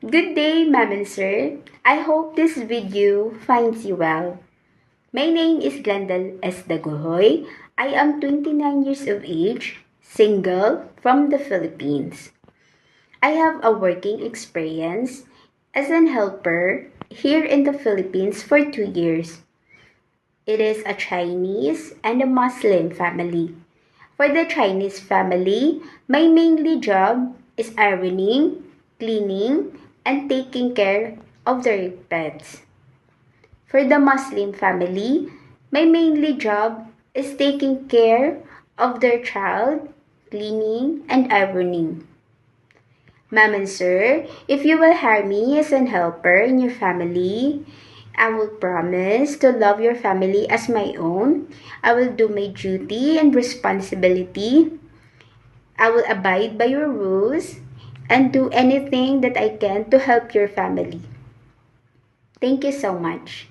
Good day, ma'am and sir. I hope this video finds you well. My name is Glendal S. Dagohoy. I am 29 years of age, single, from the Philippines. I have a working experience as an helper here in the Philippines for 2 years. It is a Chinese and a Muslim family. For the Chinese family, my mainly job is ironing, cleaning, and taking care of their pets. For the Muslim family, my mainly job is taking care of their child, cleaning, and ironing. Ma'am and sir, if you will hire me as an helper in your family, I will promise to love your family as my own. I will do my duty and responsibility. I will abide by your rules and do anything that I can to help your family. Thank you so much.